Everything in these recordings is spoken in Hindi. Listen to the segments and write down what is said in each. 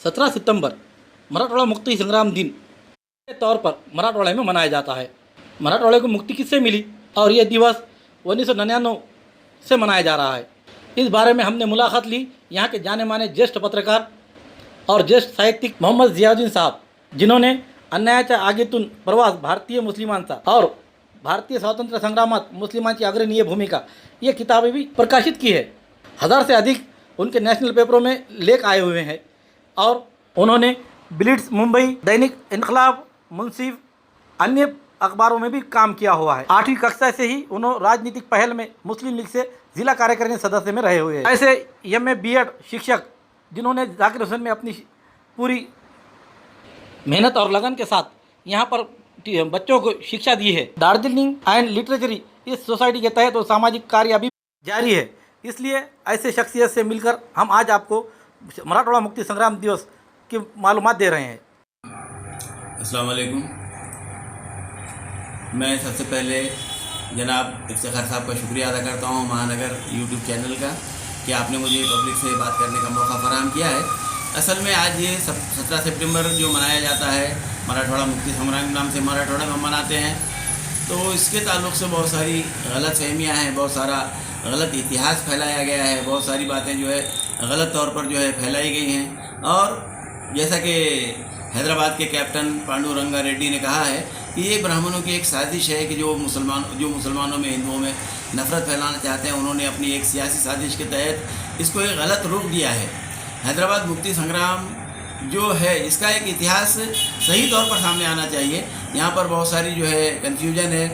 17 सितंबर मराठवाड़ा मुक्ति संग्राम दिन के तौर पर मराठवाड़े में मनाया जाता है। मराठवाड़े को मुक्ति किससे मिली और यह दिवस 1999 से मनाया जा रहा है। इस बारे में हमने मुलाकात ली यहाँ के जाने माने ज्येष्ठ पत्रकार और ज्येष्ठ साहित्यिक मोहम्मद जियाउद्दीन साहब, जिन्होंने अन्यायाच्या आगीतून प्रवास, भारतीय मुस्लिमांचा और भारतीय स्वातंत्र्य संग्रामात मुस्लिमांची अग्रणीय भूमिका ये किताबें भी प्रकाशित की है। 1000 से अधिक उनके नेशनल पेपरों में लेख आए हुए हैं और उन्होंने ब्लिट्स, मुंबई, दैनिक इनकलाब, मुंसिफ, अन्य अखबारों में भी काम किया हुआ है। 8वीं कक्षा से ही उन्होंने राजनीतिक पहल में मुस्लिम लीग से जिला कार्यकारिणी सदस्य में रहे हुए हैं। ऐसे एमए, बीएड शिक्षक जिन्होंने जाकिर हुसैन में अपनी पूरी मेहनत और लगन के साथ यहाँ पर बच्चों को शिक्षा दी है। दार्जिलिंग एंड लिटरेचरी इस सोसाइटी के तहत वो सामाजिक कार्य अभी जारी है। इसलिए ऐसे शख्सियत से मिलकर हम आज आपको मराठवाड़ा मुक्ति संग्राम दिवस की मालूमात दे रहे हैं। अस्सलाम वालेकुम। मैं सबसे पहले जनाब इफ्तिखार साहब का शुक्रिया अदा करता हूँ, महानगर यूट्यूब चैनल का, कि आपने मुझे पब्लिक से बात करने का मौका फराहम किया है। असल में आज ये 17 सितंबर जो मनाया जाता है मराठवाड़ा मुक्ति संग्राम नाम से मराठवाड़ा में मनाते हैं, तो इसके ताल्लुक़ से बहुत सारी गलत फहमियाँ हैं, बहुत सारा गलत इतिहास फैलाया गया है, बहुत सारी बातें जो है गलत तौर पर जो है फैलाई गई हैं। और जैसा कि हैदराबाद के कैप्टन पांडुरंगा रेड्डी ने कहा है कि ये ब्राह्मणों की एक साजिश है कि जो मुसलमानों में, हिंदुओं में नफ़रत फैलाना चाहते हैं, उन्होंने अपनी एक सियासी साजिश के तहत इसको एक गलत रूप दिया है। हैदराबाद मुक्ति संग्राम जो है इसका एक इतिहास सही तौर पर सामने आना चाहिए। यहाँ पर बहुत सारी जो है कन्फ्यूजन है।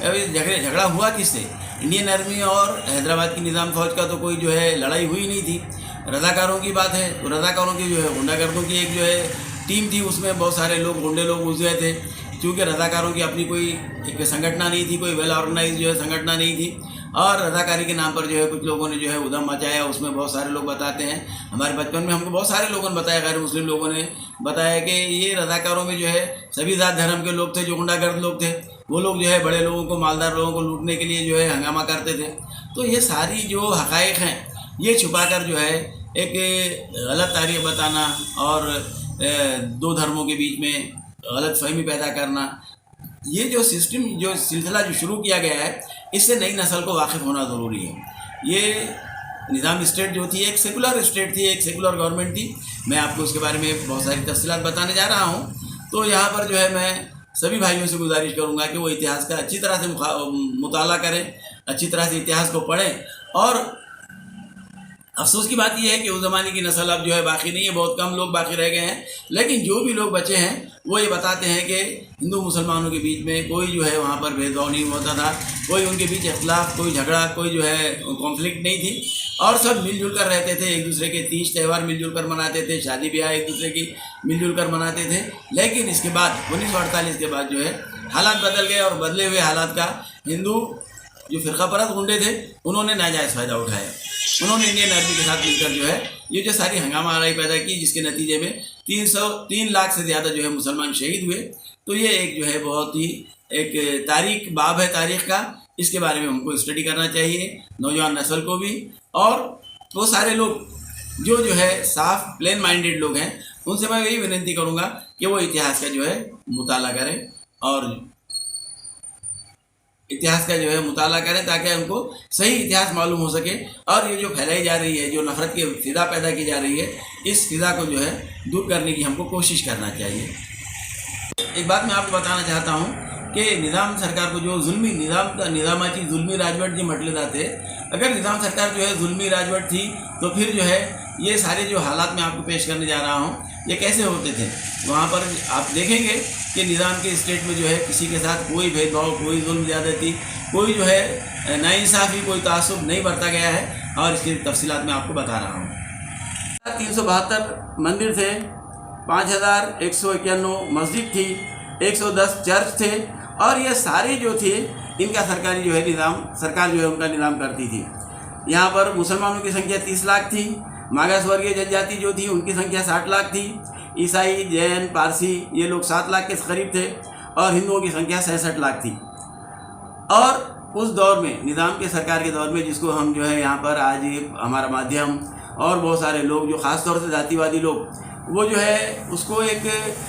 अभी झगड़ा हुआ किससे? इंडियन आर्मी और हैदराबाद की निज़ाम फ़ौज का तो कोई जो है लड़ाई हुई नहीं थी। रज़ाकारों की बात है तो रज़ाकारों की जो है गुंडागर्दों की एक जो है टीम थी, उसमें बहुत सारे लोग गुंडे लोग घुस गए थे। क्योंकि रज़ाकारों की अपनी कोई एक संगठना नहीं थी, कोई वेल ऑर्गेनाइज जो है संगठना नहीं थी, और रज़ाकारी के नाम पर जो है कुछ लोगों ने जो है उधम मचाया। उसमें बहुत सारे लोग बताते हैं, हमारे बचपन में हमको बहुत सारे लोगों ने बताया, गैर मुस्लिम लोगों ने बताया कि ये रज़ाकारों में जो है सभी जात धर्म के लोग थे, जो गुंडागर्द लोग थे, वो लोग जो है बड़े लोगों को, मालदार लोगों को लूटने के लिए जो है हंगामा करते थे। तो ये सारी जो हक़ाइक़ हैं ये छुपाकर जो है एक गलत तारीख़ बताना और दो धर्मों के बीच में गलत फहमी पैदा करना, ये जो सिस्टम, जो सिलसिला जो शुरू किया गया है, इससे नई नस्ल को वाकिफ़ होना ज़रूरी है। ये निज़ाम स्टेट जो थी एक सेकुलर स्टेट थी, एक सेकुलर गवर्नमेंट थी। मैं आपको उसके बारे में बहुत सारी तफ़सीलात बताने जा रहा हूँ। तो यहाँ पर जो है मैं सभी भाइयों से गुजारिश करूँगा कि वो इतिहास का अच्छी तरह से मुताला करें, अच्छी तरह से इतिहास को पढ़ें। और अफसोस की बात यह है कि उस ज़माने की नस्ल अब जो है बाकी नहीं है, बहुत कम लोग बाकी रह गए हैं। लेकिन जो भी लोग बचे हैं वो ये बताते हैं कि हिंदू मुसलमानों के बीच में कोई जो है वहाँ पर भेदभाव नहीं होता था, कोई उनके बीच इख्तिलाफ, कोई झगड़ा, कोई जो है कॉन्फ्लिक्ट नहीं थी, और सब मिलजुल कर रहते थे। एक दूसरे के तीज त्यौहार मिलजुल कर मनाते थे, शादी ब्याह एक दूसरे की मिलजुल कर मनाते थे। लेकिन इसके बाद 1948 के बाद जो है हालात बदल गए, और बदले हुए हालात का हिंदू जो फ़िरका परस्त गुंडे थे उन्होंने नाजायज़ फ़ायदा उठाया। उन्होंने इंडियन आर्मी के साथ मिलकर जो है ये जो सारी हंगामा आराई पैदा की, जिसके नतीजे में 3 लाख से ज़्यादा जो है मुसलमान शहीद हुए। तो ये एक जो है बहुत ही एक तारीख बाब है तारीख़ का। इसके बारे में हमको स्टडी करना चाहिए, नौजवान नस्ल को भी। और वो सारे लोग जो है साफ प्लेन माइंडेड लोग हैं, उनसे मैं यही विनती करूँगा कि वो इतिहास का जो है मुताला करें, और इतिहास का जो है मुताला करें, ताकि उनको सही इतिहास मालूम हो सके। और ये जो फैलाई जा रही है, जो नफ़रत की फ़िज़ा पैदा की जा रही है, इस फ़िज़ा को जो है दूर करने की हमको कोशिश करना चाहिए। एक बात मैं आपको बताना चाहता हूँ कि निज़ाम सरकार को जो जुल्मी निज़ामाची जुल्मी राजवट जो म्हटले जाते, अगर निज़ाम सरकार जो है जुल्मी राजवट थी तो फिर जो है ये सारे जो हालात मैं आपको पेश करने जा रहा हूँ ये कैसे होते थे। वहाँ पर आप देखेंगे कि निज़ाम के स्टेट में जो है किसी के साथ कोई भेदभाव, कोई जुल्म ज़्यादती, कोई जो है नाइंसाफ़ी, कोई तासुब नहीं बरता गया है। और इसकी तफसीलात मैं आपको बता रहा हूँ। 372 मंदिर थे, 5191 मस्जिद थी, 110 चर्च थे, और ये सारे जो थे इनका सरकारी जो है सरकार जो है उनका निज़ाम करती थी। यहाँ पर मुसलमानों की संख्या 30 लाख थी, मागास वर्गीय जनजाति जो थी उनकी संख्या 60 लाख थी, ईसाई, जैन, पारसी ये लोग 7 लाख के करीब थे, और हिंदुओं की संख्या 66 लाख थी। और उस दौर में, निज़ाम के सरकार के दौर में, जिसको हम जो है यहाँ पर आज हमारा माध्यम और बहुत सारे लोग जो ख़ास तौर से जातिवादी लोग वो जो है उसको एक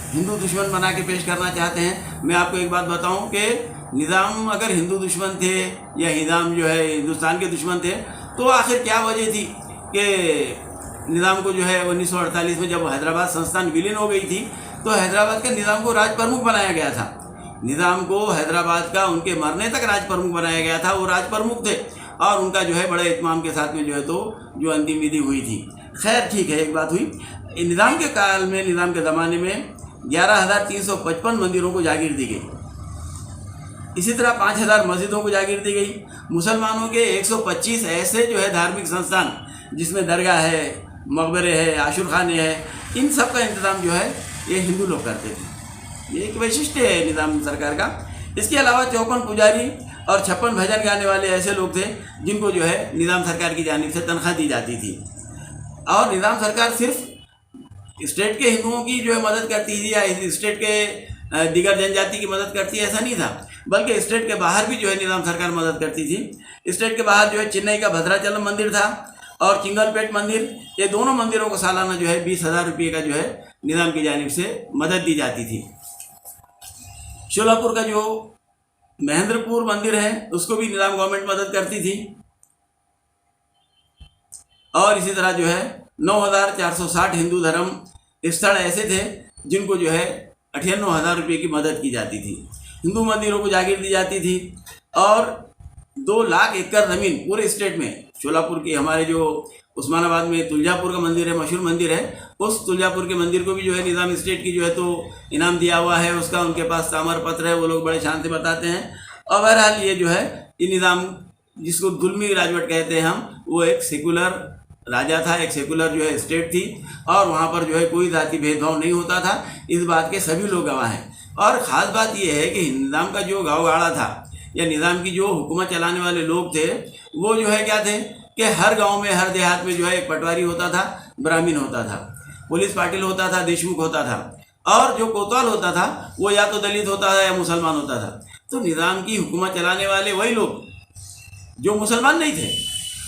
हिंदू दुश्मन बना के पेश करना चाहते हैं। मैं आपको एक बात बताऊं कि निज़ाम अगर हिंदू दुश्मन थे या निज़ाम जो है हिंदुस्तान के दुश्मन थे, तो आखिर क्या वजह थी कि निज़ाम को जो है 1948 में जब हैदराबाद संस्थान विलीन हो गई थी, तो हैदराबाद के निज़ाम को राज प्रमुख बनाया गया था। निज़ाम को हैदराबाद का उनके मरने तक राज प्रमुख बनाया गया था। वो राज प्रमुख थे और उनका जो है बड़े इत्मीनान के साथ में जो है तो जो अंतिम विधि हुई थी। खैर ठीक है, एक बात हुई। निज़ाम के काल में, निज़ाम के ज़माने में 11,355 मंदिरों को जागीर दी गई। इसी तरह 5,000 मस्जिदों को जागीर दी गई। मुसलमानों के 125 ऐसे जो है धार्मिक संस्थान, जिसमें दरगाह है, मकबरे है, आशुर खाने हैं, इन सब का इंतज़ाम जो है ये हिंदू लोग करते थे। ये एक वैशिष्ट्य है निज़ाम सरकार का। इसके अलावा 54 पुजारी और 56 भजन गाने वाले ऐसे लोग थे जिनको जो है निज़ाम सरकार की जानिब से तनख्वाह दी जाती थी। और निज़ाम सरकार सिर्फ स्टेट के हिंदुओं की जो है मदद करती थी या स्टेट के दीगर जनजाति की मदद करती है, ऐसा नहीं था, बल्कि स्टेट के बाहर भी जो है निज़ाम सरकार मदद करती थी। स्टेट के बाहर जो है चेन्नई का भद्राचलम मंदिर था और चिंगलपेट मंदिर, ये दोनों मंदिरों को सालाना जो है 20,000 रुपये का जो है निज़ाम की जानिब से मदद दी जाती थी। शोलापुर का जो महेंद्रपुर मंदिर है उसको भी निज़ाम गवर्नमेंट मदद करती थी। और इसी तरह जो है 9,460 हिंदू धर्म स्थल ऐसे थे जिनको जो है 98,000 रुपये की मदद की जाती थी। हिंदू मंदिरों को जागीर दी जाती थी और 2 लाख एकड़ ज़मीन पूरे स्टेट में, शोलापुर की हमारे जो उस्मानाबाद में तुलजापुर का मंदिर है, मशहूर मंदिर है, उस तुलजापुर के मंदिर को भी जो है निज़ाम स्टेट की जो है तो इनाम दिया हुआ है। उसका उनके पास तामर पत्र है, वो लोग बड़े शान से बताते हैं। और बहरहाल ये जो है ये निज़ाम, जिसको जुल्मी राजवट कहते हैं हम, वो एक सेकुलर राजा था, एक सेकुलर जो है स्टेट थी और वहाँ पर जो है कोई जाति भेदभाव नहीं होता था। इस बात के सभी लोग गवाह हैं। और ख़ास बात यह है कि निज़ाम का जो गाँव गाड़ा था या निज़ाम की जो हुकूमत चलाने वाले लोग थे, वो जो है क्या थे कि हर गांव में, हर देहात में जो है एक पटवारी होता था, ब्राह्मण होता था, पुलिस पाटिल होता था, देशमुख होता था, और जो कोतवाल होता था वो या तो दलित होता था या मुसलमान होता था। तो निज़ाम की हुकूमत चलाने वाले वही लोग जो मुसलमान नहीं थे,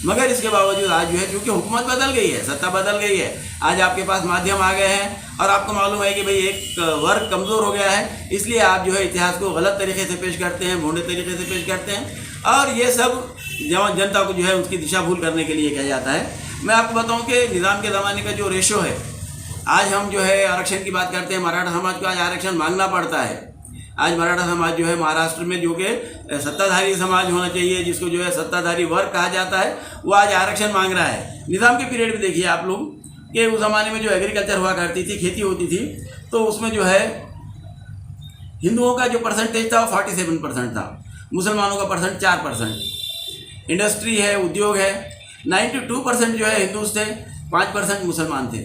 मगर इसके बावजूद आज जो है क्योंकि हुकूमत बदल गई है, सत्ता बदल गई है, आज आपके पास माध्यम आ गए हैं और आपको मालूम है कि भाई एक वर्ग कमज़ोर हो गया है, इसलिए आप जो है इतिहास को गलत तरीके से पेश करते हैं, भोंडे तरीके से पेश करते हैं और ये सब जनता को जो है उसकी दिशा भूल करने के लिए किया जाता है। मैं आपको बताऊं कि निज़ाम के ज़माने का जो रेशो है, आज हम जो है आरक्षण की बात करते हैं, मराठा समाज को आज आरक्षण मांगना पड़ता है। आज मराठा समाज जो है महाराष्ट्र में, जो कि सत्ताधारी समाज होना चाहिए, जिसको जो है सत्ताधारी वर्ग कहा जाता है, वो आज आरक्षण मांग रहा है। निज़ाम के पीरियड में देखिए आप लोग कि उस ज़माने में जो एग्रीकल्चर हुआ करती थी, खेती होती थी, तो उसमें जो है हिंदुओं का जो परसेंटेज था वो 47% था, मुसलमानों का परसेंट 4%। इंडस्ट्री है, उद्योग है, 92% जो है हिंदूज थे, 5% मुसलमान थे।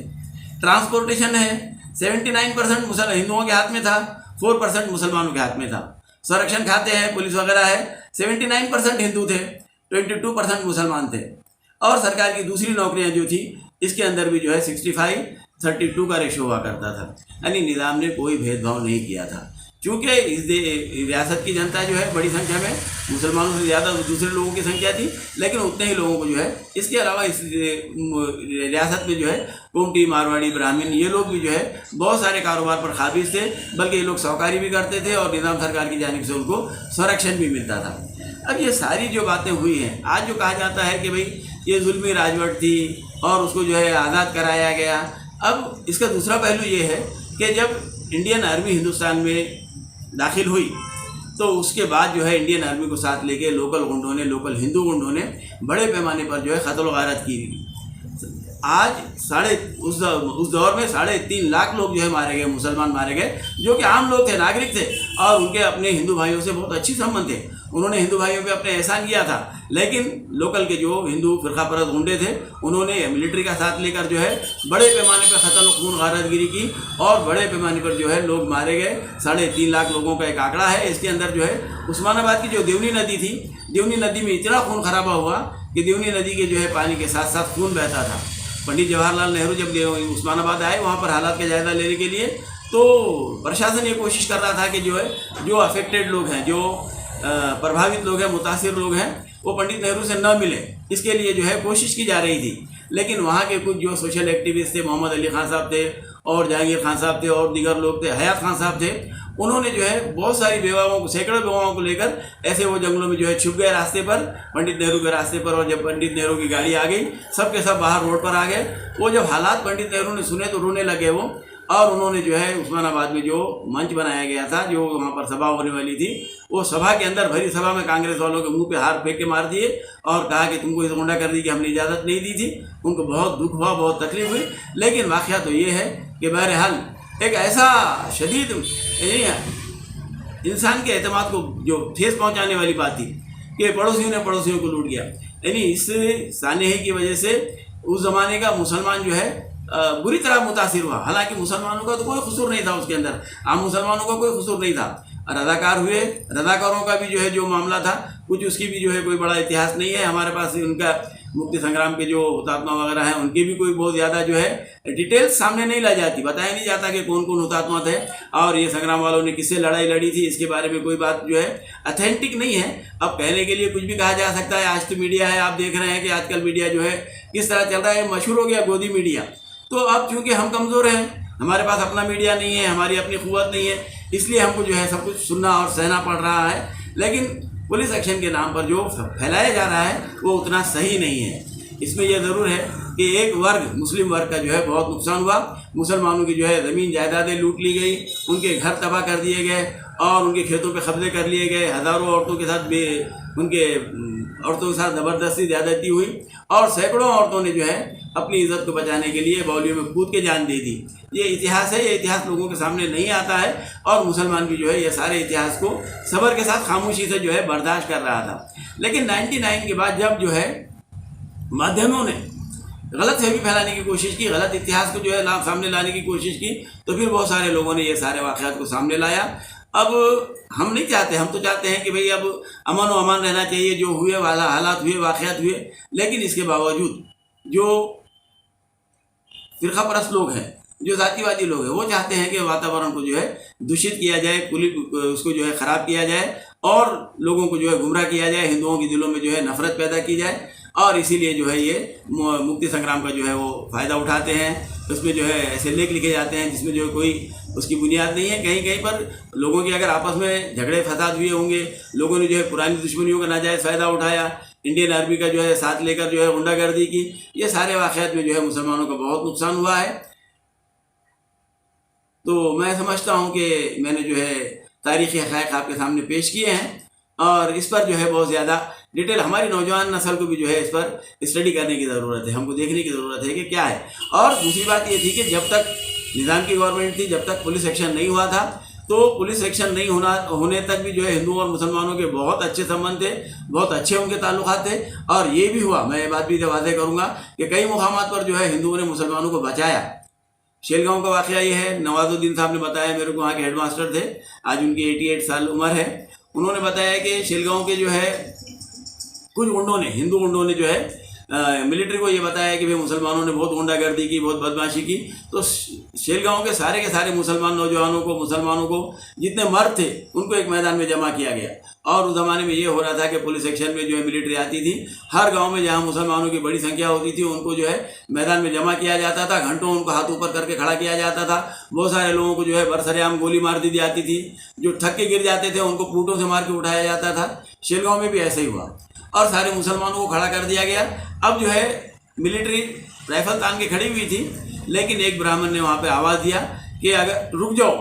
ट्रांसपोर्टेशन है, 79% हिंदुओं के हाथ में था, 4% मुसलमानों के हाथ में था। संरक्षण खाते हैं, पुलिस वगैरह है, 79% हिंदू थे, 22% मुसलमान थे। और सरकार की दूसरी नौकरियां जो थी, इसके अंदर भी जो है 65-32 का रेशो हुआ करता था। यानी निज़ाम ने कोई भेदभाव नहीं किया था। चूँकि इस रियासत की जनता जो है बड़ी संख्या में, मुसलमानों से ज़्यादा दूसरे लोगों की संख्या थी, लेकिन उतने ही लोगों को जो है इसके अलावा इस रियासत में जो है कोमटी, मारवाड़ी, ब्राह्मण, ये लोग भी जो है बहुत सारे कारोबार पर काबिज थे, बल्कि ये लोग साहूकारी भी करते थे और निज़ाम सरकार की जानिब से उनको संरक्षण भी मिलता था। अब ये सारी जो बातें हुई हैं, आज जो कहा जाता है कि भाई ये जुल्मी राजवट थी और उसको जो है आज़ाद कराया गया, अब इसका दूसरा पहलू ये है कि जब इंडियन आर्मी हिंदुस्तान में दाखिल हुई, तो उसके बाद जो है इंडियन आर्मी को साथ लेके लोकल गुंडों ने, लोकल हिंदू गुंडों ने बड़े पैमाने पर जो है कत्ल गारत की। आज उस दौर में 3.5 लाख लोग जो है मारे गए, मुसलमान मारे गए, जो कि आम लोग थे, नागरिक थे और उनके अपने हिंदू भाइयों से बहुत अच्छी संबंध थे। उन्होंने हिंदू भाइयों पे अपने एहसान किया था, लेकिन लोकल के जो हिंदू फिरका परस्त गुंडे थे, उन्होंने मिलिट्री का साथ लेकर जो है बड़े पैमाने पर कत्ल खून गारतगिरी की और बड़े पैमाने पर जो है लोग मारे गए। 3.5 लाख लोगों का एक आंकड़ा है। इसके अंदर जो है उस्मानाबाद की जो देवनी नदी थी, देवनी नदी में इतना खून खराबा हुआ कि देवनी नदी के जो है पानी के साथ साथ खून बहता था। पंडित जवाहरलाल नेहरू जब उस्मानाबाद आए वहाँ पर हालात का जायज़ा लेने के लिए, तो प्रशासन ये कोशिश कर रहा था कि जो है जो अफेक्टेड लोग हैं, जो प्रभावित लोग हैं, मुतासिर लोग हैं, वो पंडित नेहरू से न मिले, इसके लिए जो है कोशिश की जा रही थी। लेकिन वहाँ के कुछ जो सोशल एक्टिविस्ट थे, मोहम्मद अली खान साहब थे, और जहांगीर खान साहब थे और दीगर लोग थे, हयात खान साहब थे, उन्होंने जो है बहुत सारी बेवाओं को, सैकड़ों बेवाओं को लेकर ऐसे वो जंगलों में जो है छुप गए रास्ते पर, पंडित नेहरू के रास्ते पर। और जब पंडित नेहरू की गाड़ी आ गई, सब के सब बाहर रोड पर आ गए। वो जब हालात पंडित नेहरू ने सुने तो रोने लगे वो, और उन्होंने जो है उस्मानाबाद में जो मंच बनाया गया था, जो वहाँ पर सभा होने वाली थी, वो सभा के अंदर, भरी सभा में कांग्रेस वालों के मुंह पे हार फेंक के मार दिए और कहा कि तुमको इस गुंडागर्दी की हमने इजाज़त नहीं दी थी। उनको बहुत दुख हुआ, बहुत तकलीफ हुई। लेकिन वाक़या तो ये है कि बहरहाल एक ऐसा शदीद इंसान के एतमाद को जो ठेस पहुँचाने वाली बात थी कि पड़ोसियों ने पड़ोसियों को लूट गया। यानी इस सानही की वजह से उस ज़माने का मुसलमान जो है बुरी तरह मुतासिर हुआ। हालांकि मुसलमानों का तो कोई कसूर नहीं था उसके अंदर, आम मुसलमानों का कोई कसूर नहीं था। रज़ाकार हुए, रज़ाकारों का भी जो है जो मामला था कुछ, उसकी भी जो है कोई बड़ा इतिहास नहीं है हमारे पास। उनका मुक्ति संग्राम के जो हुतात्मा वगैरह हैं उनकी भी कोई बहुत ज़्यादा जो है डिटेल्स सामने नहीं लाई जाती, बताया नहीं जाता कि कौन कौन हुतात्मा थे और ये संग्राम वालों ने किससे लड़ाई लड़ी थी। इसके बारे में कोई बात जो है अथेंटिक नहीं है। अब कहने के लिए कुछ भी कहा जा सकता है। आज तो मीडिया है, आप देख रहे हैं कि आजकल मीडिया जो है किस तरह चल रहा है, मशहूर हो गया गोदी मीडिया। तो अब चूँकि हम कमज़ोर हैं, हमारे पास अपना मीडिया नहीं है, हमारी अपनी क़ुव्वत नहीं है, इसलिए हमको जो है सब कुछ सुनना और सहना पड़ रहा है। लेकिन पुलिस एक्शन के नाम पर जो फैलाया जा रहा है वो उतना सही नहीं है। इसमें यह ज़रूर है कि एक वर्ग, मुस्लिम वर्ग का जो है बहुत नुकसान हुआ। मुसलमानों की जो है ज़मीन जायदादें लूट ली गई, उनके घर तबाह कर दिए गए और उनके खेतों पे कब्जे कर लिए गए। हज़ारों औरतों के साथ औरतों के साथ ज़बरदस्ती ज़्यादती हुई और सैकड़ों औरतों ने जो है अपनी इज़्ज़त को बचाने के लिए बावलियों में कूद के जान दे दी। ये इतिहास है, ये इतिहास लोगों के सामने नहीं आता है और मुसलमान भी जो है ये सारे इतिहास को सब्र के साथ खामोशी से जो है बर्दाश्त कर रहा था। लेकिन 99 के बाद जब जो है माध्यमों ने गलत फहमी फैलाने की कोशिश की, गलत इतिहास को जो है सामने लाने की कोशिश की, तो फिर बहुत सारे लोगों ने ये सारे वाक़यात को सामने लाया। अब हम नहीं चाहते, हम तो चाहते हैं कि भाई अब अमन व अमान रहना चाहिए, जो हुए वाला हालात हुए, वाक़यात हुए। लेकिन इसके बावजूद जो फ़िरक़ा परस्त लोग हैं, जो जातिवादी लोग हैं, वो चाहते हैं कि वातावरण को जो है दूषित किया जाए, उसको जो है ख़राब किया जाए और लोगों को जो है गुमराह किया जाए, हिंदुओं के दिलों में जो है नफ़रत पैदा की जाए। और इसीलिए जो है ये मुक्ति संग्राम का जो है वो फ़ायदा उठाते हैं। उसमें जो है ऐसे लेख लिखे जाते हैं जिसमें जो है कोई उसकी बुनियाद नहीं है। कहीं कहीं पर लोगों के अगर आपस में झगड़े फसाद हुए होंगे, लोगों ने जो है पुरानी दुश्मनियों का नाजायज़ फ़ायदा उठाया, इंडियन आर्मी का जो है साथ लेकर जो है गुंडागर्दी की, ये सारे वाक़यात में जो है मुसलमानों का बहुत नुकसान हुआ है। तो मैं समझता हूँ कि मैंने जो है तारीख़ी हक़ाइक़ आपके सामने पेश किए हैं और इस पर जो है बहुत ज़्यादा डिटेल हमारी नौजवान नस्ल को भी जो है इस पर स्टडी करने की ज़रूरत है, हमको देखने की ज़रूरत है कि क्या है। और दूसरी बात ये थी कि जब तक निज़ाम की गवर्नमेंट थी, जब तक पुलिस एक्शन नहीं हुआ था, तो पुलिस एक्शन नहीं होने तक भी जो है हिंदुओं और मुसलमानों के बहुत अच्छे संबंध थे, बहुत अच्छे उनके ताल्लुकात थे। और ये भी हुआ, मैं ये बात भी वाज़ेह करूँगा कि कई मुकामात पर जो है हिंदुओं ने मुसलमानों को बचाया। शेलगांव का वाक़या ये है, नवाजुद्दीन साहब ने बताया, मेरे को वहाँ के हेडमास्टर थे, आज उनकी 88 साल उम्र है। उन्होंने बताया कि शेलगांव के जो है कुछ गुंडों ने, हिंदू गुंडों ने जो है मिलिट्री को ये बताया कि भाई मुसलमानों ने बहुत गुंडागर्दी की, बहुत बदमाशी की। तो शेलगांव के सारे मुसलमान नौजवानों को, मुसलमानों को जितने मर्द थे उनको एक मैदान में जमा किया गया। और उस ज़माने में ये हो रहा था कि पुलिस एक्शन में जो है मिलिट्री आती थी, हर गांव में जहां मुसलमानों की बड़ी संख्या होती थी उनको जो है मैदान में जमा किया जाता था, घंटों उनको हाथ ऊपर करके खड़ा किया जाता था। बहुत सारे लोगों को जो है बरसरेआम गोली मार दी जाती थी, जो थक के गिर जाते थे उनको प्लूटों से मार के उठाया जाता था। शेलगांव में भी ऐसा ही हुआ और सारे मुसलमानों को खड़ा कर दिया गया। अब जो है मिलिट्री राइफल तान के खड़ी हुई थी, लेकिन एक ब्राह्मण ने वहाँ पे आवाज़ दिया कि अगर रुक जाओ,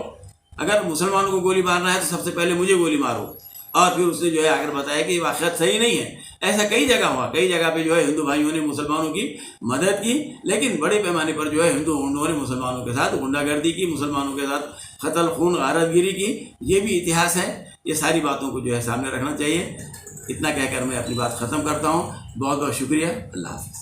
अगर मुसलमानों को गोली मारना है तो सबसे पहले मुझे गोली मारो। और फिर उसने जो है आकर बताया कि वाक़यात सही नहीं है। ऐसा कई जगह हुआ, कई जगह पे जो है हिंदू भाइयों ने मुसलमानों की मदद की, लेकिन बड़े पैमाने पर जो है हिंदुओं ने मुसलमानों के साथ गुंडागर्दी की, मुसलमानों के साथ कत्ल खून गारतगिरी की। ये भी इतिहास है। ये सारी बातों को जो है सामने रखना चाहिए। इतना कहकर मैं अपनी बात ख़त्म करता हूँ। बहुत बहुत शुक्रिया। अल्लाह हाफ़िज़।